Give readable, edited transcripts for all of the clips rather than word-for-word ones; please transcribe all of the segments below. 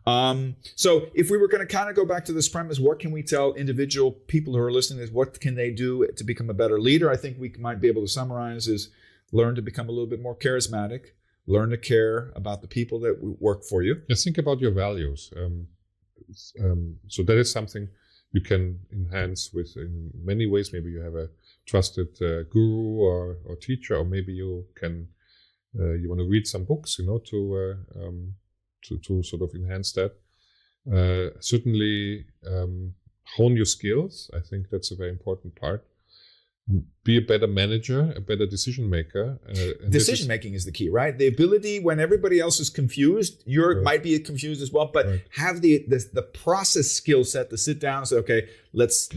right? So if we were going to kind of go back to this premise, what can we tell individual people who are listening to this? What can they do to become a better leader? I think we might be able to summarize is learn to become a little bit more charismatic, learn to care about the people that work for you. Just think about your values. So that is something you can enhance with in many ways. Maybe you have a trusted guru or teacher, or maybe you can you want to read some books, to sort of enhance that. Certainly hone your skills. I think that's a very important part. Be a better manager, a better decision maker. Decision making is the key, right? The ability when everybody else is confused, you might be confused as well, but have the process skill set to sit down and say, okay, let's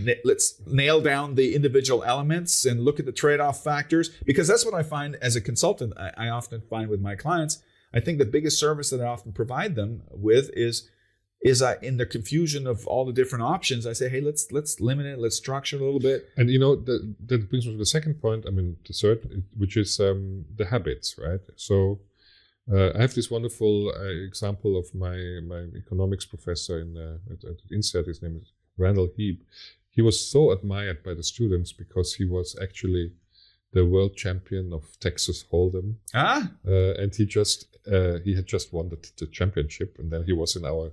nail down the individual elements and look at the trade-off factors. Because that's what I find as a consultant. I often find with my clients, I think the biggest service that I often provide them with is in the confusion of all the different options, I say, hey, let's limit it, let's structure it a little bit. And that brings me to the second point. the third, which is the habits, right? So I have this wonderful example of my economics professor at INSEAD. His name is Randall Heap. He was so admired by the students because he was actually the world champion of Texas Hold'em. And he had just won the championship, and then he was in our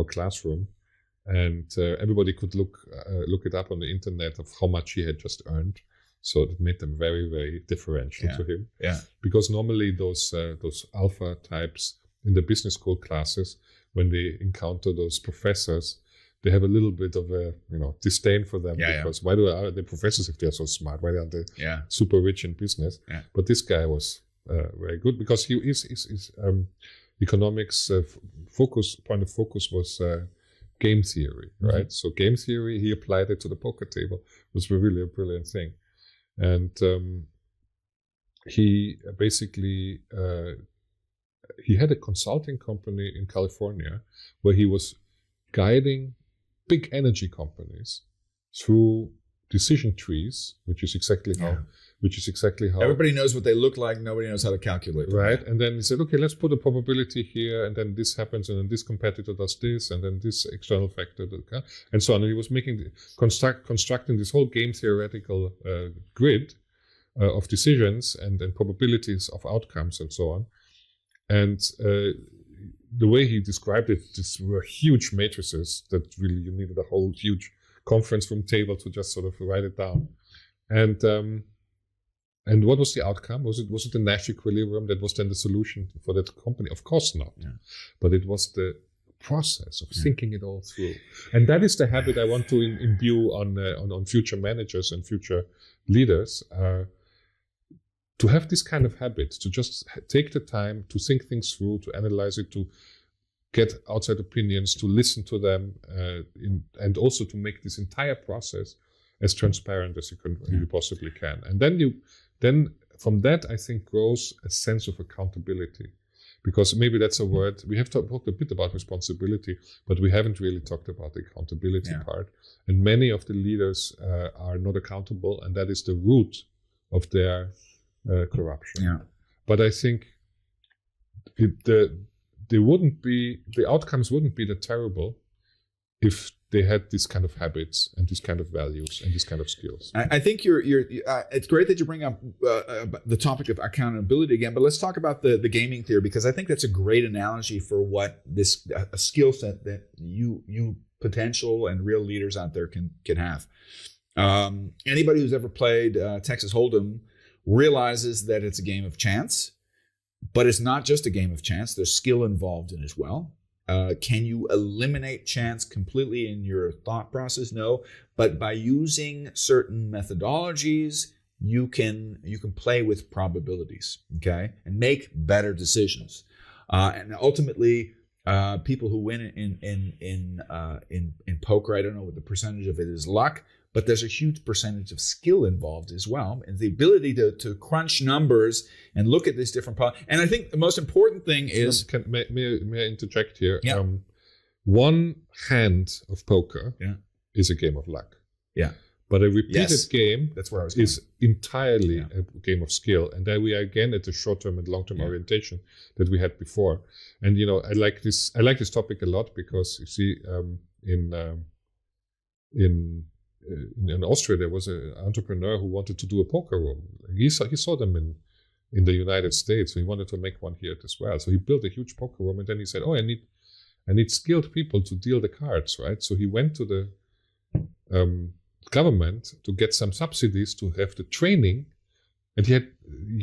classroom, and everybody could look it up on the internet of how much he had just earned. So it made them very, very differential to him. Yeah. Because normally those alpha types in the business school classes, when they encounter those professors, they have a little bit of a disdain for them because why are they professors if they're so smart? Why aren't they super rich in business? Yeah. But this guy was very good because he is economics point of focus was game theory, right? Mm-hmm. So game theory, he applied it to the poker table. It was really a brilliant thing. And he basically, he had a consulting company in California where he was guiding big energy companies through decision trees, which is exactly how everybody knows what they look like. Nobody knows how to calculate them. Right. And then he said, okay, let's put a probability here, and then this happens, and then this competitor does this, and then this external factor, and so on. And he was constructing this whole game theoretical grid of decisions and probabilities of outcomes and so on. And the way he described it, these were huge matrices that really you needed a whole huge conference room table to just sort of write it down. And what was the outcome? Was it the Nash equilibrium that was then the solution for that company? Of course not. Yeah. But it was the process of thinking it all through. And that is the habit I want to imbue on future managers and future leaders. To have this kind of habit, to just take the time to think things through, to analyze it, to get outside opinions, to listen to them, and also to make this entire process as transparent as you possibly can. And then from that, I think, grows a sense of accountability. Because maybe that's a word, we have talked a bit about responsibility, but we haven't really talked about the accountability part. And many of the leaders are not accountable, and that is the root of their corruption. Yeah. But I think the outcomes wouldn't be that terrible if they had these kind of habits and these kind of values and these kind of skills. I think it's great that you bring up the topic of accountability again, but let's talk about the gaming theory, because I think that's a great analogy for what a skill set that you potential and real leaders out there can have. Anybody who's ever played Texas Hold'em realizes that it's a game of chance, but it's not just a game of chance. There's skill involved in it as well. Can you eliminate chance completely in your thought process? No, but by using certain methodologies, you can play with probabilities, okay, and make better decisions. And ultimately, people who win in poker, I don't know what the percentage of it is luck, but there's a huge percentage of skill involved as well, and the ability to crunch numbers and look at these different problems. And I think the most important thing is... May I interject here? Yeah. One hand of poker is a game of luck. Yeah. But a repeated Yes. game That's where I was going. is entirely a game of skill. And there we are again at the short-term and long-term orientation that we had before. And, I like this topic a lot because you see, in Austria, there was an entrepreneur who wanted to do a poker room. He saw them in the United States. So he wanted to make one here as well. So he built a huge poker room, and then he said, "Oh, I need skilled people to deal the cards, right?" So he went to the government to get some subsidies to have the training, and he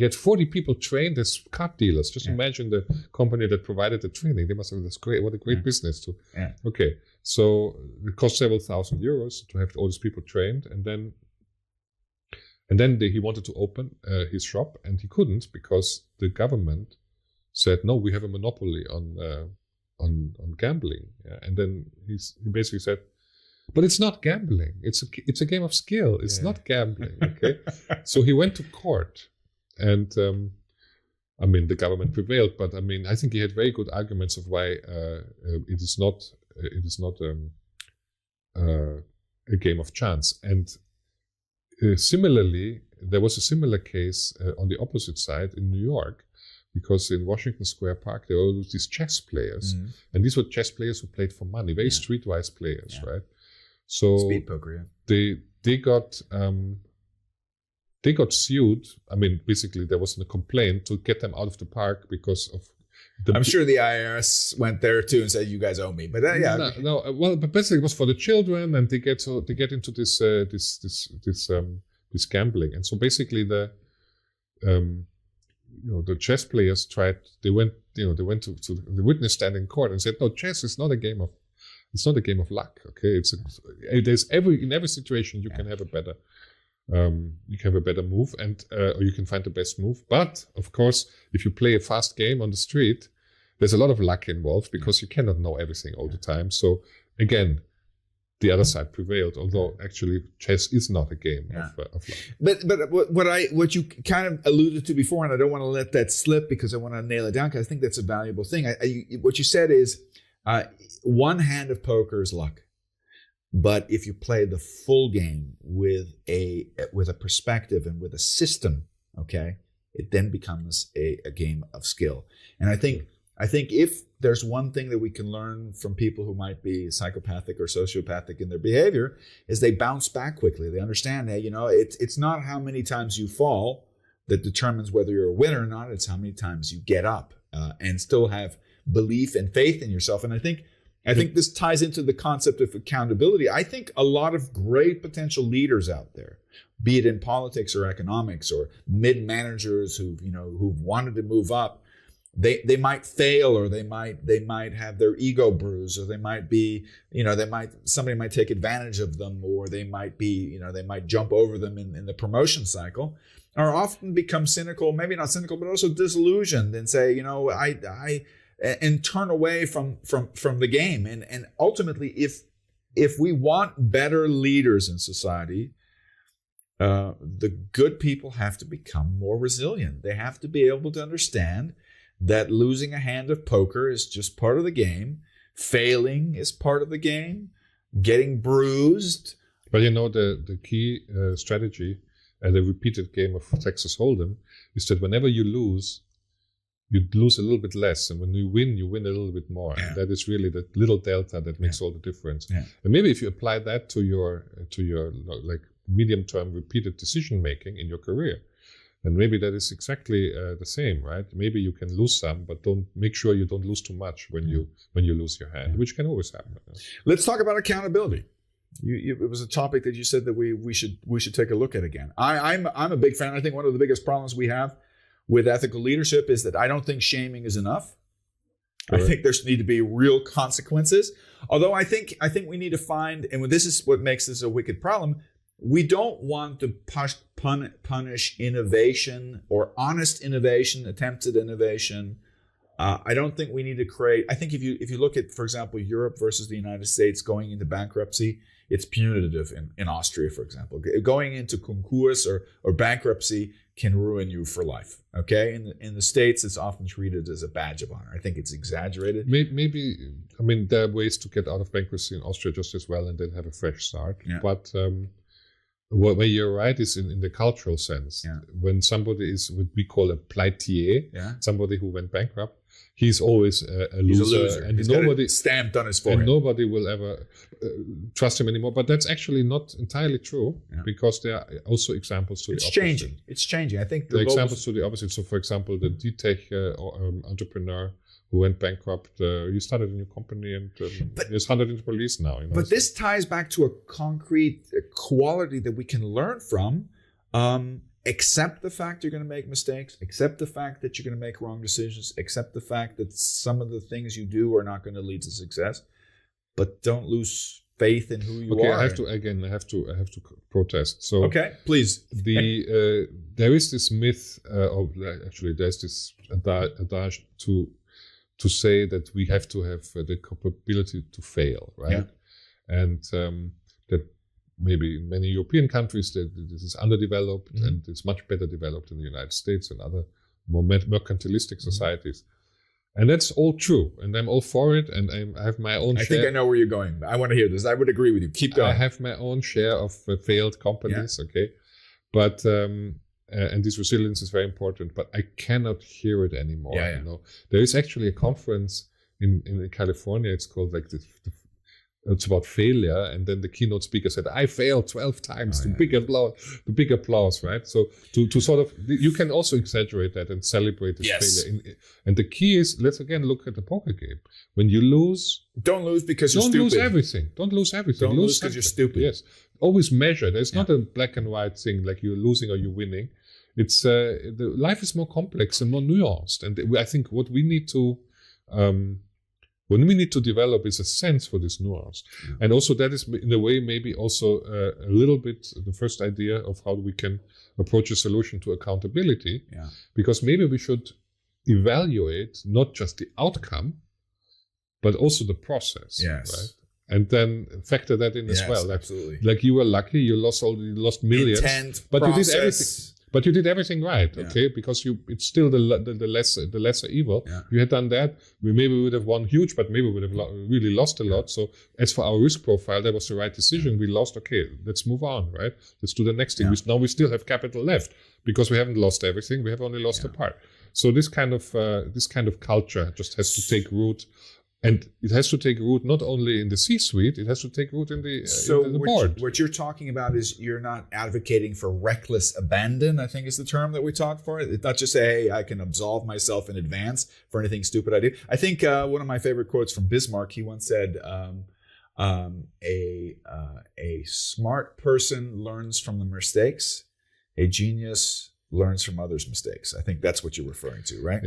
had 40 people trained as card dealers. Just imagine the company that provided the training. They must have this great. What a great business to. Yeah. Okay, so it cost several thousand euros to have all these people trained, and then he wanted to open his shop, and he couldn't because the government said, "No, we have a monopoly on gambling." Yeah? And then he basically said, "But it's not gambling. It's a game of skill. It's not gambling." Okay, so he went to court, and the government prevailed. But I think he had very good arguments of why it is not a game of chance. And similarly, there was a similar case on the opposite side in New York, because in Washington Square Park there were always these chess players, and these were chess players who played for money, very streetwise players, right? So speed poker, they got sued. Basically there was a complaint to get them out of the park because of I'm sure the IRS went there too and said, "You guys owe me." But but basically it was for the children, and they get into this gambling, and so basically the chess players went to the witness stand in court and said, "No, chess is not a game of. It's not a game of luck. Okay, in every situation you can have a better move, and or you can find the best move. But of course, if you play a fast game on the street, there's a lot of luck involved because you cannot know everything all the time. So again, the other side prevailed, although actually chess is not a game of luck." But what you kind of alluded to before, and I don't want to let that slip because I want to nail it down because I think that's a valuable thing. What you said is one hand of poker is luck. But if you play the full game with a perspective and with a system, okay, it then becomes a game of skill. And I think if there's one thing that we can learn from people who might be psychopathic or sociopathic in their behavior, is they bounce back quickly. They understand that, it's not how many times you fall that determines whether you're a winner or not. It's how many times you get up and still have belief and faith in yourself. And I think this ties into the concept of accountability. I think a lot of great potential leaders out there, be it in politics or economics or mid-managers who've wanted to move up, they might fail, or they might have their ego bruised, or they might be, somebody might take advantage of them, or they might be, they might jump over them in the promotion cycle, or often become cynical, maybe not cynical, but also disillusioned and say, and turn away from the game. And ultimately, if we want better leaders in society, the good people have to become more resilient. They have to be able to understand that losing a hand of poker is just part of the game. Failing is part of the game. Getting bruised. But the key strategy at a repeated game of Texas Hold'em is that whenever you lose a little bit less, and when you win a little bit more. Yeah. And that is really the little delta that makes all the difference. Yeah. And maybe if you apply that to your like medium-term repeated decision making in your career, then maybe that is exactly the same, right? Maybe you can lose some, but make sure you don't lose too much when you lose your hand, which can always happen. Let's talk about accountability. It was a topic that you said that we should take a look at again. I'm a big fan. I think one of the biggest problems we have with ethical leadership is that I don't think shaming is enough. Right. I think there need to be real consequences. Although I think we need to find, and this is what makes this a wicked problem, we don't want to punish innovation or honest innovation, attempted innovation. I don't think we need to create. I think if you look at, for example, Europe versus the United States going into bankruptcy, it's punitive in Austria, for example. Going into concurs or bankruptcy can ruin you for life. Okay, in the States, it's often treated as a badge of honor. I think it's exaggerated. Maybe there are ways to get out of bankruptcy in Austria just as well and then have a fresh start. Yeah. But where you're right is in the cultural sense. Yeah. When somebody is what we call a pleitier, somebody who went bankrupt, he's always a loser. He's a loser. And he's nobody stamped on his forehead. And nobody will ever trust him anymore. But that's actually not entirely true, because there are also examples to the opposite. It's changing. I think the examples to the opposite. So, for example, the D-Tech entrepreneur who went bankrupt, he started a new company and there's 100 employees now. But this ties back to a concrete quality that we can learn from. Accept the fact you're going to make mistakes. Accept the fact that you're going to make wrong decisions. Accept the fact that some of the things you do are not going to lead to success. But don't lose faith in who you are. I have to protest. So okay, please. There is this myth, there's this adage to say that we have to have the capability to fail, right? Yeah. And that maybe in many European countries that this is underdeveloped, and it's much better developed in the United States and other more mercantilistic societies. And that's all true, and I'm all for it, and I have my own share. I think I know where you're going. I want to hear this. I would agree with you. Keep going. I have my own share of failed companies, okay? But and this resilience is very important, but I cannot hear it anymore. You know, there is actually a conference in California. It's called it's about failure, and then the keynote speaker said, "I failed 12 times." The big applause, right? So to sort of, you can also exaggerate that and celebrate this failure. And the key is, let's again look at the poker game. When you lose, don't lose because you're stupid. Don't lose everything. Don't lose everything. Don't lose because you're stupid. Yes. Always measure. There's not a black and white thing like you're losing or you're winning. It's the life is more complex and more nuanced. And I think what we need to develop is a sense for this nuance. And also that is in a way maybe also a little bit the first idea of how we can approach a solution to accountability. Yeah. Because maybe we should evaluate not just the outcome, but also the process. Yes. Right? And then factor that in as well. Absolutely. Like you were lucky, you lost millions, but process. You did everything. But you did everything right, okay? Because it's still the lesser evil. Yeah. You had done that, we maybe would have won huge, but maybe we would have really lost a lot. So as for our risk profile, that was the right decision. We lost, okay, let's move on, right? Let's do the next thing. Now we still have capital left because we haven't lost everything. We have only lost a part. So this kind of culture just has to take root. And it has to take root not only in the C-suite, it has to take root in the board. What you're talking about is you're not advocating for reckless abandon, I think is the term that we talk for. It's not just say, hey, I can absolve myself in advance for anything stupid I do. I think one of my favorite quotes from Bismarck, he once said, a smart person learns from the mistakes. A genius learns from others' mistakes. I think that's what you're referring to, right? Yes.